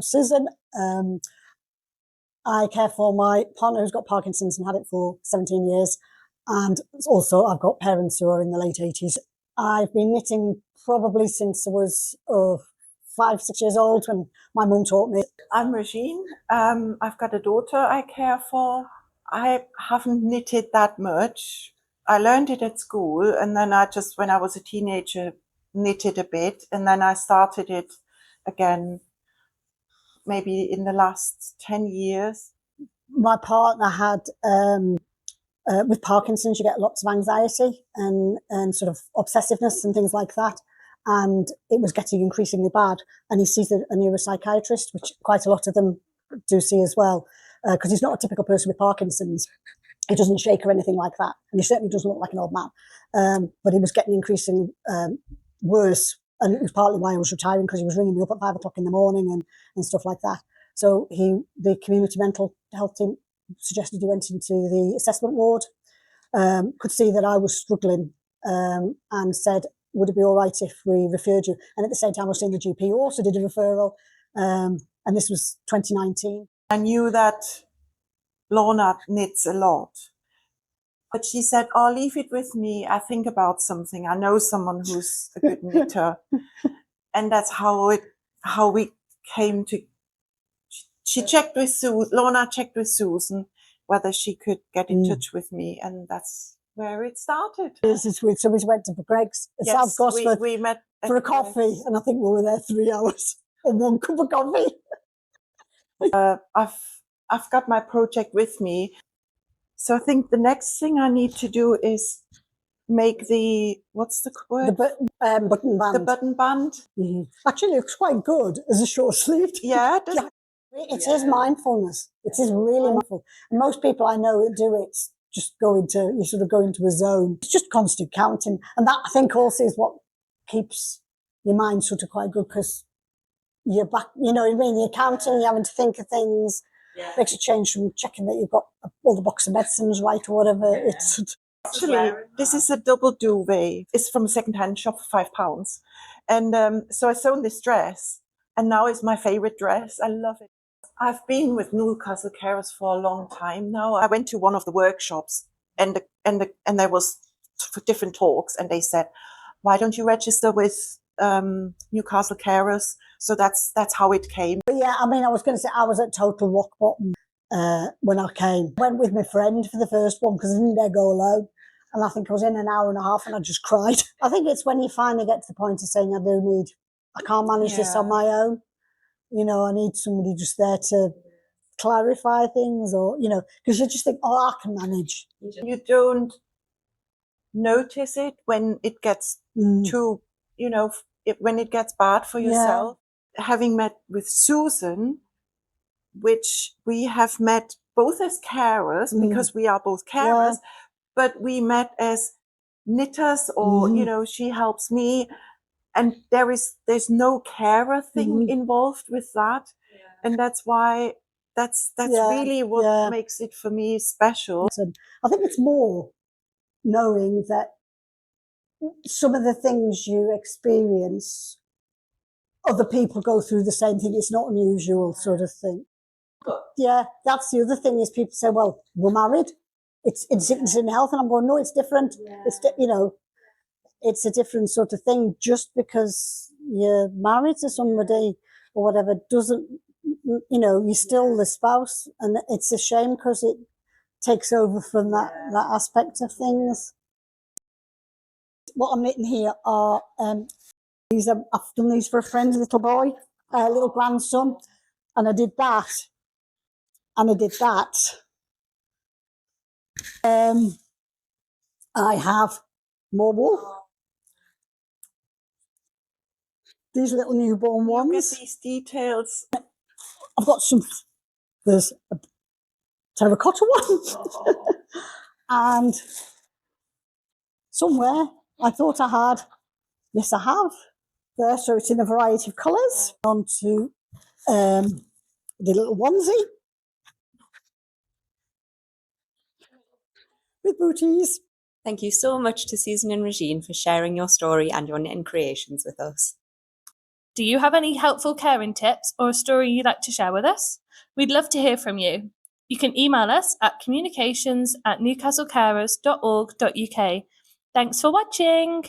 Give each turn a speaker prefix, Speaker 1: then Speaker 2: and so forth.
Speaker 1: Susan, I care for my partner who's got Parkinson's and had it for 17 years. And also I've got parents who are in the late 80s. I've been knitting probably since I was 5, 6 years old when my mum taught me.
Speaker 2: I'm Regine. I've got a daughter I care for. I haven't knitted that much. I learned it at school, and then I just, when I was a teenager, knitted a bit, and then I started it again maybe in the last 10 years.
Speaker 1: My partner had, with Parkinson's, you get lots of anxiety and sort of obsessiveness and things like that. And it was getting increasingly bad. And he sees a neuropsychiatrist, which quite a lot of them do see as well, because he's not a typical person with Parkinson's. He doesn't shake or anything like that. And he certainly doesn't look like an old man. But he was getting increasingly worse. And it was partly why I was retiring, because he was ringing me up at 5 o'clock in the morning and stuff like that. So the community mental health team suggested he went into the assessment ward, could see that I was struggling, and said, would it be all right if we referred you? And at the same time, I was seeing the GP who also did a referral, and this was 2019.
Speaker 2: I knew that Lorna knits a lot, but she said, oh, leave it with me. I think about something. I know someone who's a good knitter. And that's how we came to, she checked with Lorna checked with Susan whether she could get in touch with me, and that's where it started.
Speaker 1: So we went to Greg's at South Gosford.
Speaker 2: We met
Speaker 1: for a coffee, and I think we were there 3 hours on 1 cup of coffee.
Speaker 2: I've got my project with me, so I think the next thing I need to do is make the, what's the word?
Speaker 1: The button band.
Speaker 2: The button band.
Speaker 1: Mm-hmm. Actually, it looks quite good as a short sleeved.
Speaker 2: Yeah,
Speaker 1: it is mindfulness. It is really mindful. And most people I know that do it just you sort of go into a zone. It's just constant counting. And that, I think, also is what keeps your mind sort of quite good, because you're back, you know what I mean? You're counting, you're having to think of things. Yeah. Makes a change from checking that you've got all the box of medicines right or whatever. Yeah.
Speaker 2: Actually, this is a double duvet. It's from a second-hand shop for £5. And so I sewn this dress, and now it's my favorite dress. I love it. I've been with Newcastle Carers for a long time now. I went to one of the workshops, and there was for different talks, and they said, why don't you register with Newcastle Carers? So that's how it came.
Speaker 1: But yeah, I mean, I was going to say I was at total rock bottom when I came. Went with my friend for the first one because I didn't dare go alone. And I think I was in an hour and a half and I just cried. I think it's when you finally get to the point of saying, I can't manage this on my own. You know, I need somebody just there to clarify things, or, you know, because you just think, oh, I can manage.
Speaker 2: You don't notice it when it gets too, you know, when it gets bad for yourself. Yeah. Having met with Susan, which we have met both as carers, because we are both carers, but we met as knitters, or, you know, she helps me. And there's no carer thing involved with that. Yeah. And that's why that's really what makes it for me special.
Speaker 1: I think it's more knowing that some of the things you experience, other people go through the same thing. It's not unusual sort of thing. Yeah, that's the other thing is people say, well, we're married. It's in sickness and health. And I'm going, no, it's different. Yeah. You know, it's a different sort of thing. Just because you're married to somebody or whatever doesn't, you know, you're still the spouse. And it's a shame because it takes over from that aspect of things. What I'm knitting here are, I've done these for a friend's little boy, little grandson. And I did that. And I did that. I have more wool. These little newborn ones.
Speaker 2: Look at these details.
Speaker 1: I've got there's a terracotta one. And somewhere I thought I had, yes I have, there, so it's in a variety of colours. On to the little onesie with booties.
Speaker 3: Thank you so much to Susan and Regine for sharing your story and your knitting creations with us. Do you have any helpful caring tips or a story you'd like to share with us? We'd love to hear from you. You can email us at communications@newcastlecarers.org.uk. Thanks for watching.